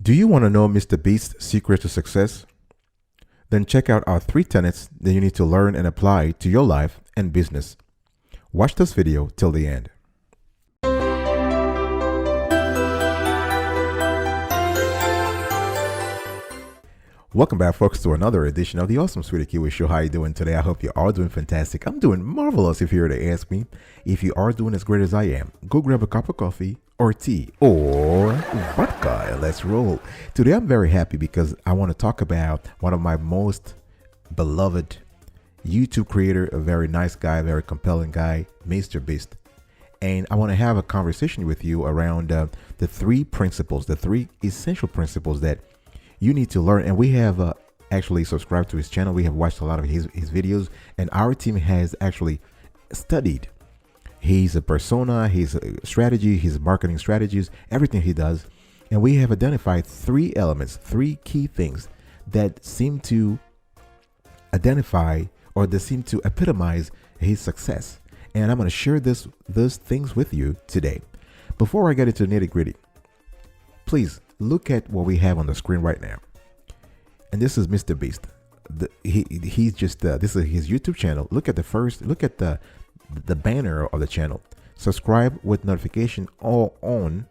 Do you want to know Mr. Beast's secret to success? Then check out our 3 tenets that you need to learn and apply to your life and business. Watch this video till the end. Welcome back, folks, to another edition of the Awesome Sweetie Kiwi Show. How you doing today? I hope you are doing fantastic. I'm doing marvelous if you were to ask me. If you are doing as great as I am, go grab a cup of coffee or tea or vodka and let's roll. Today I'm very happy because I want to talk about one of my most beloved YouTube creator, a very nice guy, very compelling guy, MrBeast. And I want to have a conversation with you around the 3 principles, the 3 essential principles that you need to learn. And we have actually subscribed to his channel. We have watched a lot of his videos, and our team has actually studied his persona, his strategy, his marketing strategies, everything he does. And we have identified 3 elements, 3 key things that seem to identify or that seem to epitomize his success. And I'm going to share those things with you today. Before I get into the nitty-gritty, please look at what we have on the screen right now. And this is MrBeast. He's just this is his YouTube channel. Look at the banner of the channel. Subscribe with notification all on.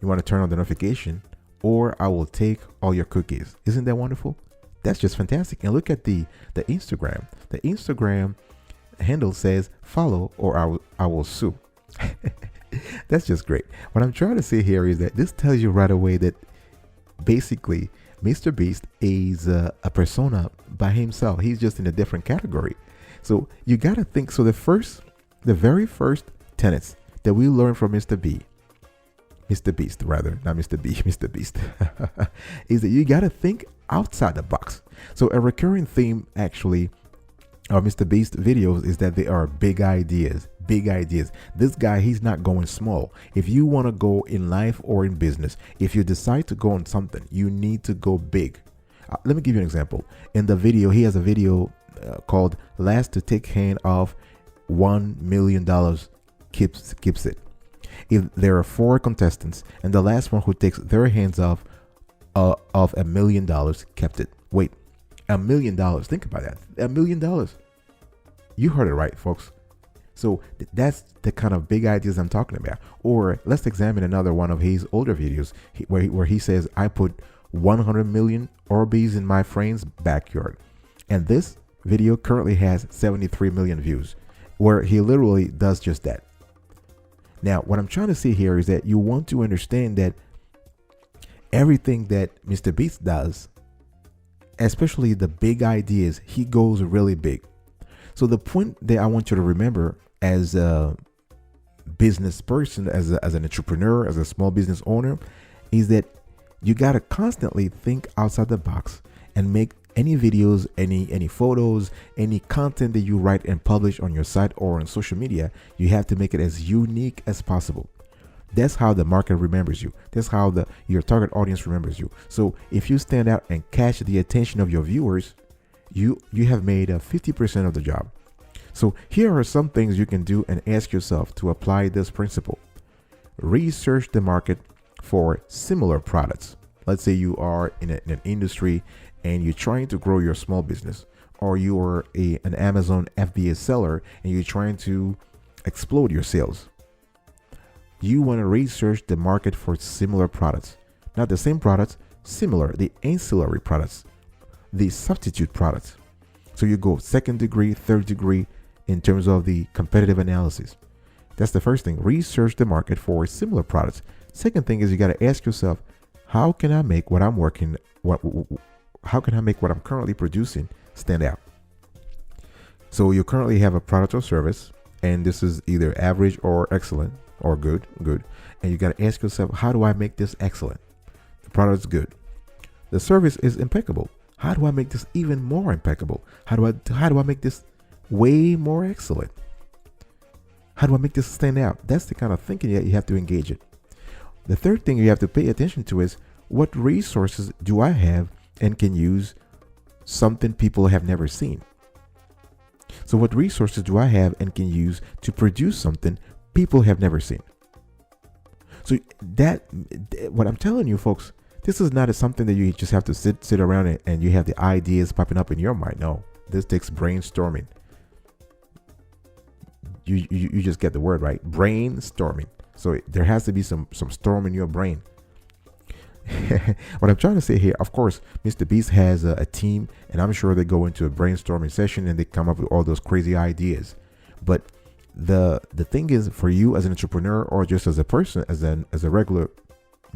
You want to turn on the notification, or I will take all your cookies. Isn't that wonderful? That's just fantastic. And look at the Instagram. The Instagram handle says follow or I will sue. That's just great. What I'm trying to say here is that this tells you right away that basically MrBeast is a persona by himself. He's just in a different category. So you got to think. So the very first tenets that we learned from MrBeast, not Mr. B, MrBeast, is that you got to think outside the box. So a recurring theme actually of MrBeast videos is that they are big ideas. This guy, he's not going small. If you want to go in life or in business, if you decide to go on something, you need to go big. Let me give you an example. In the video, he has a video called "Last to Take Hand of $1 million keeps it." If there are 4 contestants and the last one who takes their hands off of $1 million kept it. Wait, $1 million. Think about that. $1 million. You heard it right, folks. So that's the kind of big ideas I'm talking about. Or let's examine another one of his older videos where he says, I put 100 million Orbeez in my friend's backyard. And this video currently has 73 million views, where he literally does just that. Now, what I'm trying to say here is that you want to understand that everything that MrBeast does, especially the big ideas, he goes really big. So the point that I want you to remember as a business person, as an entrepreneur, as a small business owner, is that you got to constantly think outside the box and make any videos, any photos, any content that you write and publish on your site or on social media. You have to make it as unique as possible. That's how the market remembers you. That's how your target audience remembers you. So if you stand out and catch the attention of your viewers, you have made 50% of the job. So here are some things you can do and ask yourself to apply this principle. Research the market for similar products. Let's say you are in an industry and you're trying to grow your small business, or you are an Amazon FBA seller and you're trying to explode your sales. You want to research the market for similar products, not the same products, similar, the ancillary products, the substitute products. So you go 2nd degree, 3rd degree in terms of the competitive analysis. That's the first thing. Research the market for similar products. Second thing is you got to ask yourself, how can I make what I'm currently producing stand out? So you currently have a product or service, and this is either average or excellent or good. And you got to ask yourself, how do I make this excellent? The product is good. The service is impeccable. How do I make this even more impeccable? How do I make this way more excellent? How do I make this stand out? That's the kind of thinking that you have to engage in. The third thing you have to pay attention to is, what resources do I have and can use something people have never seen? So what resources do I have and can use to produce something people have never seen? So that, what I'm telling you folks, This is not something that you just have to sit around and you have the ideas popping up in your mind. No, this takes brainstorming. You just get the word right, brainstorming. So there has to be some storm in your brain. What I'm trying to say here, of course, MrBeast has a team, and I'm sure they go into a brainstorming session and they come up with all those crazy ideas. But the thing is, for you as an entrepreneur or just as a person, as a regular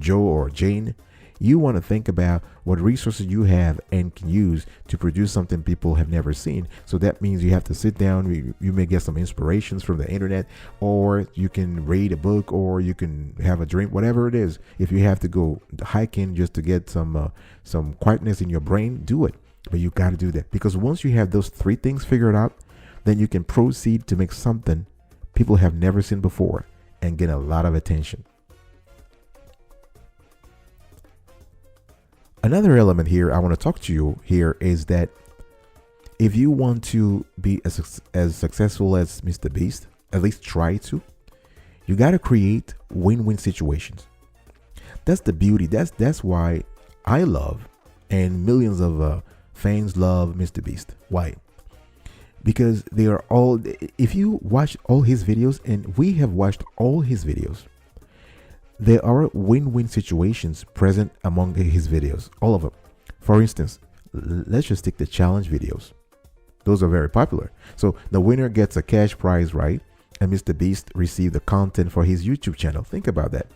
Joe or Jane, you want to think about what resources you have and can use to produce something people have never seen. So that means you have to sit down. You may get some inspirations from the internet, or you can read a book, or you can have a drink, whatever it is. If you have to go hiking just to get some quietness in your brain, do it. But you got to do that, because once you have those three things figured out, then you can proceed to make something people have never seen before and get a lot of attention. Another element here I want to talk to you here is that if you want to be as successful as MrBeast, at least try to, you got to create win-win situations. That's the beauty. That's why I love, and millions of fans love MrBeast. Why? Because they are all, if you watch all his videos, and we have watched all his videos, there are win-win situations present among his videos, all of them. For instance, let's just take the challenge videos. Those are very popular. So the winner gets a cash prize, right? And MrBeast received the content for his YouTube channel. Think about that.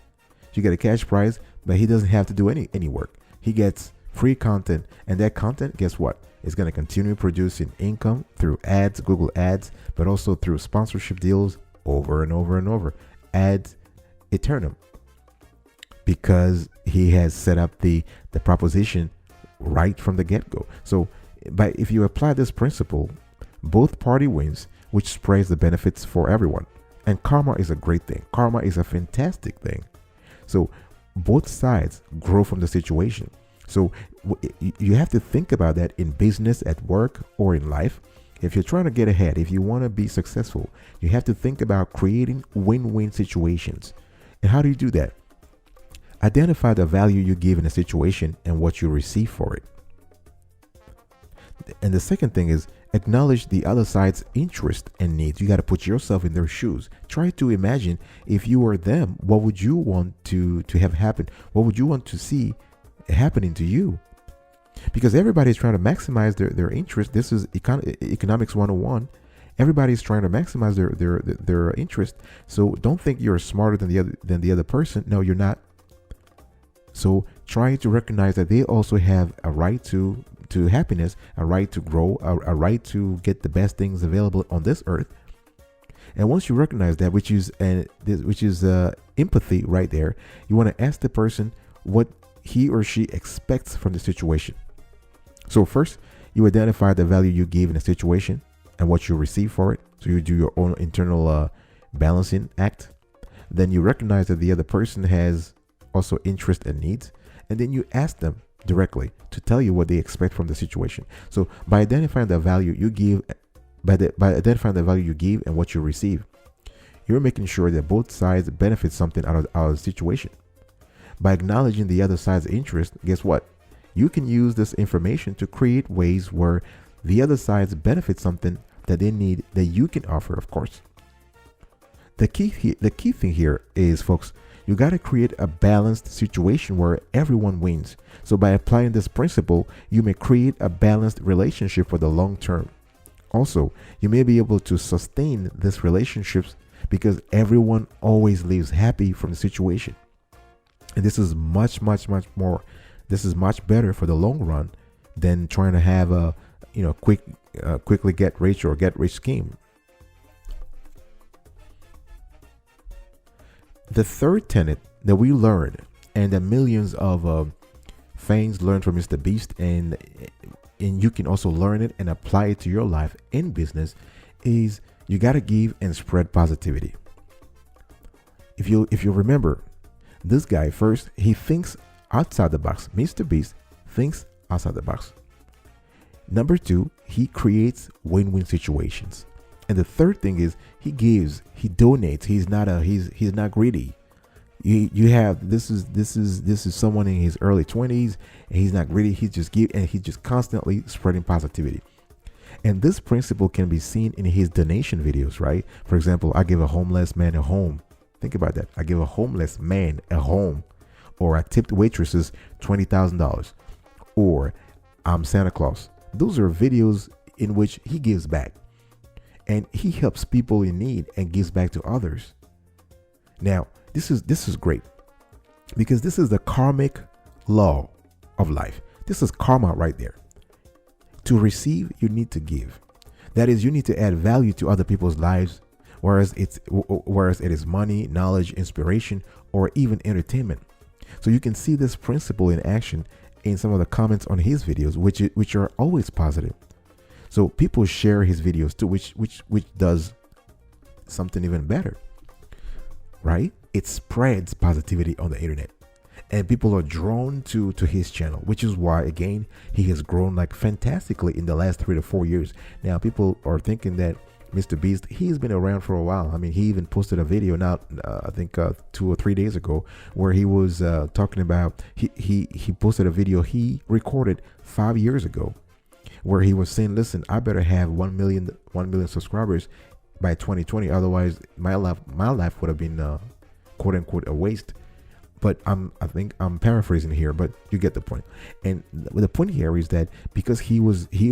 You get a cash prize, but he doesn't have to do any work. He gets free content, and that content, guess what? It's going to continue producing income through ads, Google ads, but also through sponsorship deals over and over and over. Ad eternum. Because he has set up the proposition right from the get-go. So if you apply this principle, both party wins, which spreads the benefits for everyone. And karma is a great thing. Karma is a fantastic thing. So both sides grow from the situation. So you have to think about that in business, at work, or in life. If you're trying to get ahead, if you want to be successful, you have to think about creating win-win situations. And how do you do that? Identify the value you give in a situation and what you receive for it. And the second thing is acknowledge the other side's interest and needs. You got to put yourself in their shoes. Try to imagine, if you were them, what would you want to have happen? What would you want to see happening to you? Because everybody is trying to maximize their interest. This is economics 101. Everybody's trying to maximize their interest. So don't think you're smarter than the other person. No, you're not. So try to recognize that they also have a right to happiness, a right to grow, a right to get the best things available on this earth. And once you recognize that, which is empathy right there, you want to ask the person what he or she expects from the situation. So first, you identify the value you give in a situation and what you receive for it. So you do your own internal balancing act. Then you recognize that the other person has also interest and needs, and then you ask them directly to tell you what they expect from the situation. So by identifying the value you give, by identifying the value you give and what you receive, you're making sure that both sides benefit something out of the situation. By acknowledging the other side's interest, guess what? You can use this information to create ways where the other sides benefit something that they need that you can offer, of course. The key thing here is, folks, you got to create a balanced situation where everyone wins. So by applying this principle, you may create a balanced relationship for the long term. Also, you may be able to sustain these relationships because everyone always leaves happy from the situation. And this is much more. This is much better for the long run than trying to have a quickly get rich or get rich scheme. The third tenet that we learned, and that millions of fans learned from MrBeast, and you can also learn it and apply it to your life and business, is you got to give and spread positivity. If you remember, this guy first, he thinks outside the box. MrBeast thinks outside the box. Number two, he creates win-win situations. And the third thing is he gives, he donates. He's not greedy. You have this is someone in his early 20s, and he's not greedy. He's just constantly spreading positivity. And this principle can be seen in his donation videos, right? For example, I give a homeless man a home. Think about that. I give a homeless man a home. Or I tipped waitresses $20,000. Or I'm Santa Claus. Those are videos in which he gives back. And he helps people in need and gives back to others. Now, this is great, because this is the karmic law of life. This is karma right there. To receive, you need to give. That is, you need to add value to other people's lives, whereas it is money, knowledge, inspiration, or even entertainment. So you can see this principle in action in some of the comments on his videos, which are always positive. So people share his videos too, which does something even better, right? It spreads positivity on the internet. And people are drawn to his channel, which is why, again, he has grown like fantastically in the last 3 to 4 years. Now, people are thinking that MrBeast, he's been around for a while. I mean, he even posted a video now, I think 2 or 3 days ago, where he was talking about, he posted a video he recorded 5 years ago, where he was saying, listen, I better have 1 million subscribers by 2020. Otherwise, my life would have been quote unquote a waste. But I think I'm paraphrasing here, but you get the point. And the point here is that because he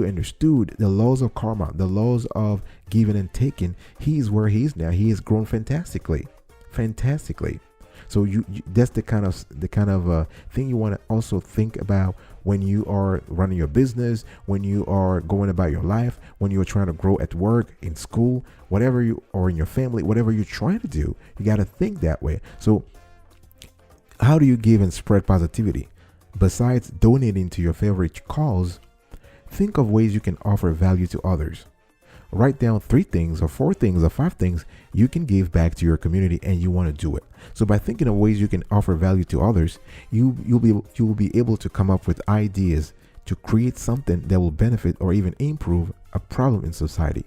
understood the laws of karma, the laws of giving and taking, he's where he is now. He has grown fantastically. So that's the kind of thing you want to also think about when you are running your business, when you are going about your life, when you are trying to grow at work, in school, whatever or in your family, whatever you're trying to do, you got to think that way. So how do you give and spread positivity? Besides donating to your favorite cause, think of ways you can offer value to others. Write down 3 things or 4 things or 5 things you can give back to your community, and you want to do it. So by thinking of ways you can offer value to others, you'll be able to come up with ideas to create something that will benefit or even improve a problem in society.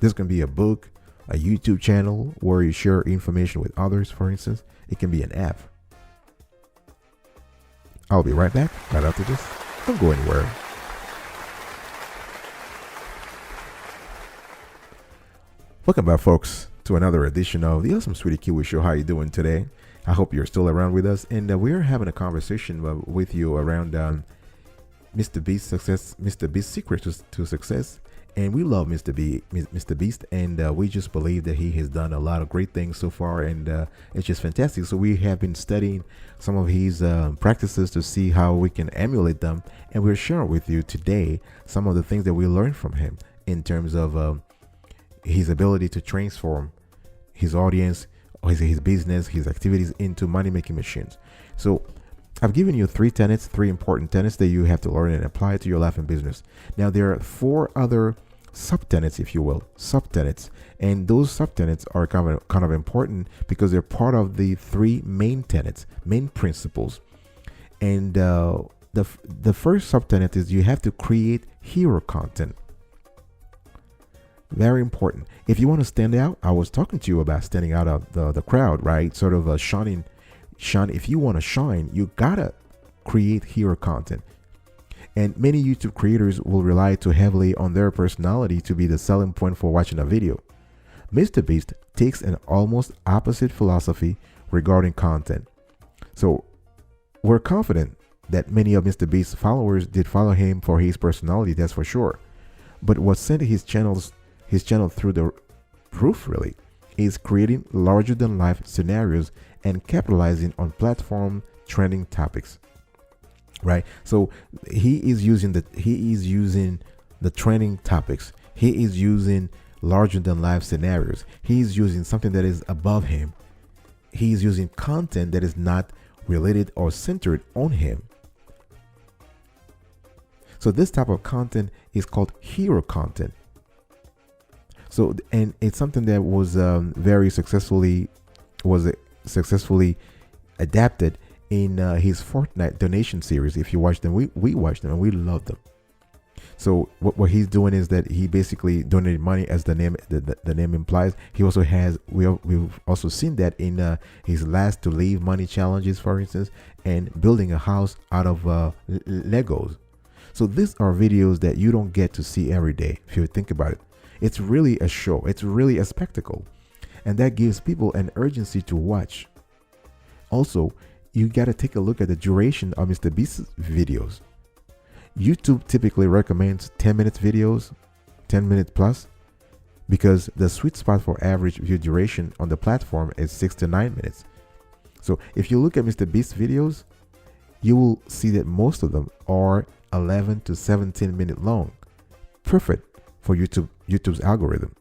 This can be a book, a YouTube channel where you share information with others, for instance. It can be an app. I'll be right back right after this. Don't go anywhere. Welcome back, folks, to another edition of the Awesome Sweetie Kiwi Show. How you doing today? I hope you're still around with us, and we're having a conversation with you around MrBeast's success, MrBeast's secret to success. And we love MrBeast, and we just believe that he has done a lot of great things so far, and it's just fantastic. So we have been studying some of his practices to see how we can emulate them, and we're sharing with you today some of the things that we learned from him in terms of his ability to transform his audience, his business, his activities into money-making machines. So I've given you 3 important tenets that you have to learn and apply to your life and business. Now, there are 4 other subtenets, if you will, and those subtenets are kind of important because they're part of the 3 main tenets, main principles. And the first subtenet is you have to create hero content. Very important. If you want to stand out, I was talking to you about standing out of the crowd, right? Sort of shining. If you want to shine, you gotta create hero content. And many YouTube creators will rely too heavily on their personality to be the selling point for watching a video. MrBeast takes an almost opposite philosophy regarding content. So we're confident that many of MrBeast's followers did follow him for his personality, that's for sure. But what sent his channel through the roof really is creating larger than life scenarios and capitalizing on platform trending topics. Right? So he is using the trending topics. He is using larger than life scenarios. He is using something that is above him. He is using content that is not related or centered on him. So this type of content is called hero content. So, and it's something that was very successfully adapted in his Fortnite donation series. If you watch them, we watched them and we love them. So what he's doing is that he basically donated money, as the name implies. He also has we've also seen that in his last to leave money challenges, for instance, and building a house out of Legos. So these are videos that you don't get to see every day. If you think about it, it's really a show. It's really a spectacle, and that gives people an urgency to watch. Also, you got to take a look at the duration of MrBeast's videos. YouTube typically recommends 10-minute videos, 10-minute plus, because the sweet spot for average view duration on the platform is 6 to 9 minutes. So if you look at MrBeast videos, you will see that most of them are 11 to 17 minute long. Perfect for YouTube's algorithm.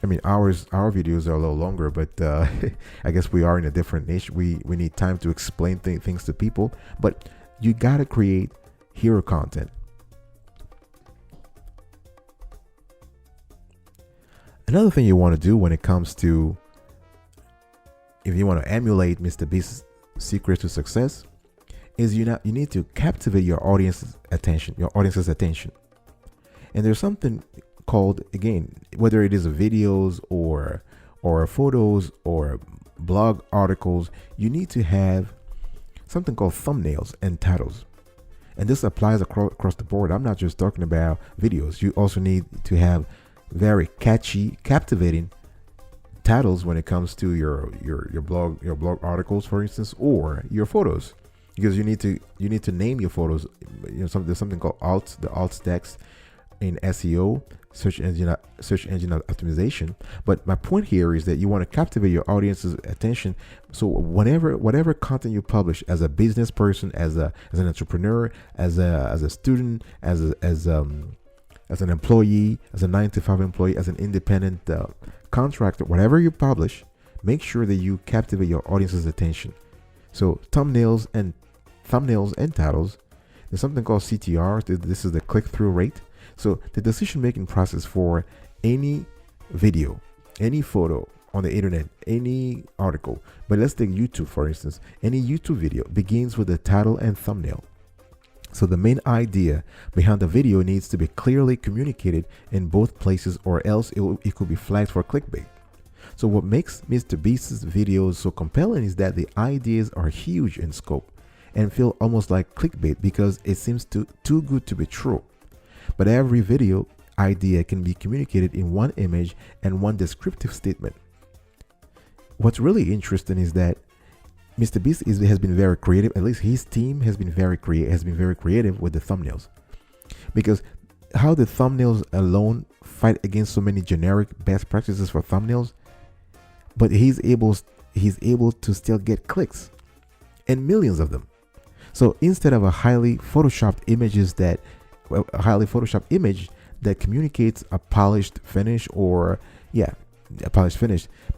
I mean, our videos are a little longer, but I guess we are in a different niche. We need time to explain things to people, but you gotta create hero content. Another thing you want to do when it comes to, if you want to emulate MrBeast's secret to success, is you need to captivate your audience's attention. And there's something called, again, whether it is videos or photos or blog articles, you need to have something called thumbnails and titles. And this applies across the board. I'm not just talking about videos. You also need to have very catchy, captivating titles when it comes to your blog articles, for instance, or your photos, because you need to name your photos. There's something called the alt text in SEO, search engine optimization. But my point here is that you want to captivate your audience's attention. So whatever content you publish as a business person, as an entrepreneur, as a student, as an employee, as a 9-to-5 employee, as an independent contractor, whatever you publish, make sure that you captivate your audience's attention. So thumbnails and titles. There's something called CTR. This is the click-through rate. So the decision-making process for any video, any photo on the internet, any article, but let's take YouTube, for instance. Any YouTube video begins with the title and thumbnail. So the main idea behind the video needs to be clearly communicated in both places, or else it could be flagged for clickbait. So what makes MrBeast's videos so compelling is that the ideas are huge in scope and feel almost like clickbait because it seems too good to be true. But every video idea can be communicated in one image and one descriptive statement. What's really interesting is that MrBeast has been very creative. At least his team has been very creative with the thumbnails, because how the thumbnails alone fight against so many generic best practices for thumbnails, but he's able to still get clicks, and millions of them. So instead of a highly photoshopped image that communicates a polished finish,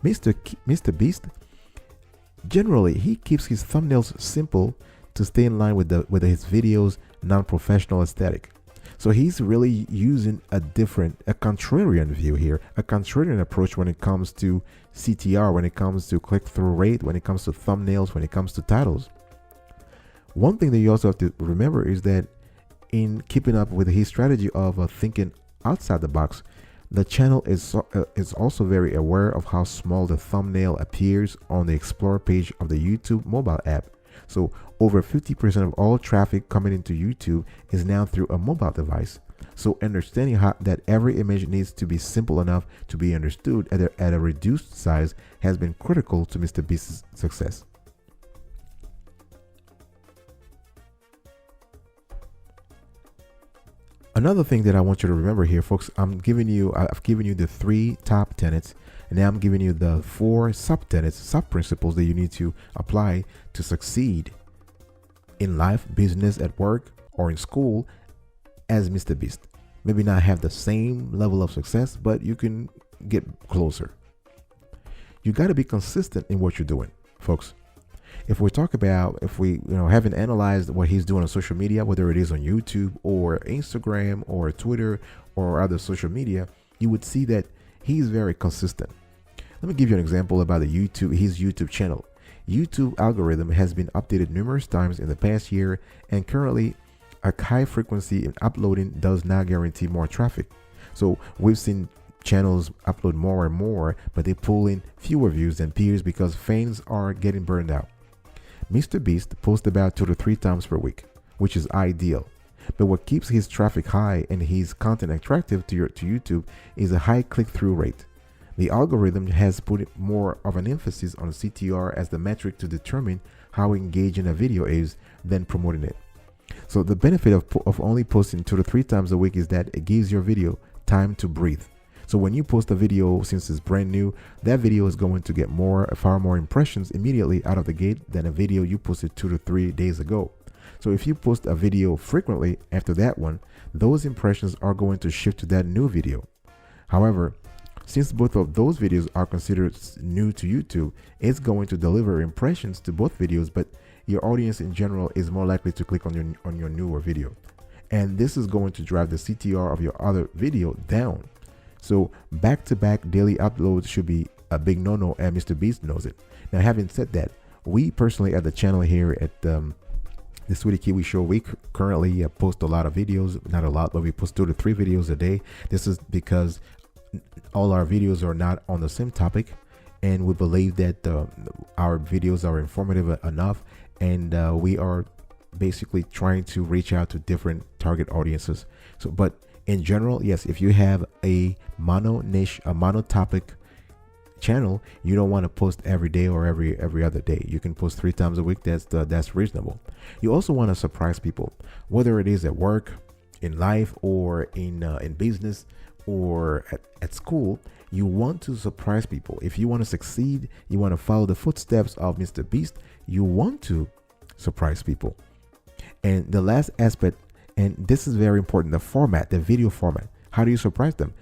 MrBeast generally he keeps his thumbnails simple to stay in line with his videos' non-professional aesthetic. So he's really using a contrarian view here, a contrarian approach when it comes to CTR, when it comes to click-through rate, when it comes to thumbnails, when it comes to titles. One thing that you also have to remember is that in keeping up with his strategy of thinking outside the box, the channel is also very aware of how small the thumbnail appears on the Explore page of the YouTube mobile app. So over 50% of all traffic coming into YouTube is now through a mobile device. So understanding that every image needs to be simple enough to be understood at a reduced size has been critical to MrBeast's success. Another thing that I want you to remember here, folks, I've given you the 3 top tenets, and now I'm giving you the 4 sub-tenets, sub-principles that you need to apply to succeed in life, business, at work, or in school as MrBeast. Maybe not have the same level of success, but you can get closer. You got to be consistent in what you're doing, folks. If we haven't analyzed what he's doing on social media, whether it is on YouTube or Instagram or Twitter or other social media, you would see that he's very consistent. Let me give you an example about his YouTube channel. YouTube algorithm has been updated numerous times in the past year, and currently a high frequency in uploading does not guarantee more traffic. So we've seen channels upload more and more, but they pull in fewer views than peers because fans are getting burned out. MrBeast posts about 2 to 3 times per week, which is ideal. But what keeps his traffic high and his content attractive to YouTube is a high click-through rate. The algorithm has put more of an emphasis on CTR as the metric to determine how engaging a video is than promoting it. So the benefit of only posting 2 to 3 times a week is that it gives your video time to breathe. So when you post a video, since it's brand new, that video is going to get far more impressions immediately out of the gate than a video you posted 2 to 3 days ago. So if you post a video frequently after that one, those impressions are going to shift to that new video. However, since both of those videos are considered new to YouTube, it's going to deliver impressions to both videos, but your audience in general is more likely to click on your newer video. And this is going to drive the CTR of your other video down. So back-to-back daily uploads should be a big no-no, and MrBeast knows it. Now, having said that, we personally at the channel here at the Sweetie Kiwi Show, we currently post a lot of videos, not a lot, but we post 2 to 3 videos a day. This is because all our videos are not on the same topic, and we believe that our videos are informative enough, and we are basically trying to reach out to different target audiences. So, but in general, yes, if you have a mono topic channel, you don't want to post every day or every other day. You can post 3 times a week. That's reasonable. You also want to surprise people, whether it is at work, in life, or in business, or at school. You want to surprise people. If you want to succeed, you want to follow the footsteps of MrBeast, you want to surprise people. And the last aspect, and this is very important, the format, the video format. How do you surprise them?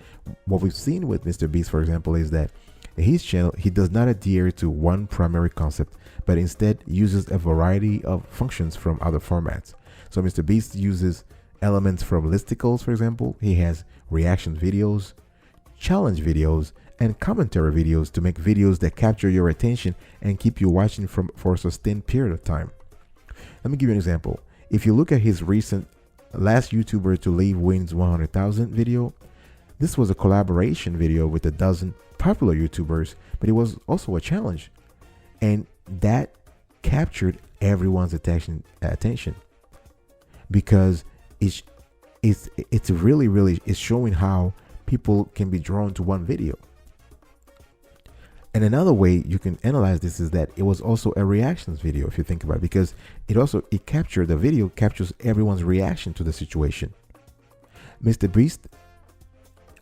What we've seen with MrBeast, for example, is that his channel, he does not adhere to one primary concept, but instead uses a variety of functions from other formats. So MrBeast uses elements from listicles, for example. He has reaction videos, challenge videos, and commentary videos to make videos that capture your attention and keep you watching for a sustained period of time. Let me give you an example. If you look at his recent last YouTuber to leave wins 100,000 video, this was a collaboration video with a dozen popular YouTubers, but it was also a challenge, and that captured everyone's attention because it's really showing how people can be drawn to one video. And another way you can analyze this is that it was also a reactions video, if you think about it, because the video captures everyone's reaction to the situation. MrBeast,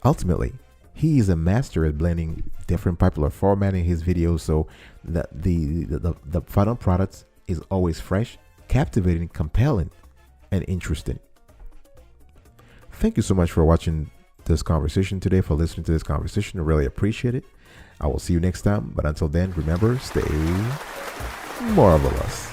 ultimately, he is a master at blending different popular format in his videos, so that the final product is always fresh, captivating, compelling, and interesting. Thank you so much for watching this conversation today, for listening to this conversation. I really appreciate it. I will see you next time, but until then, remember, stay marvelous.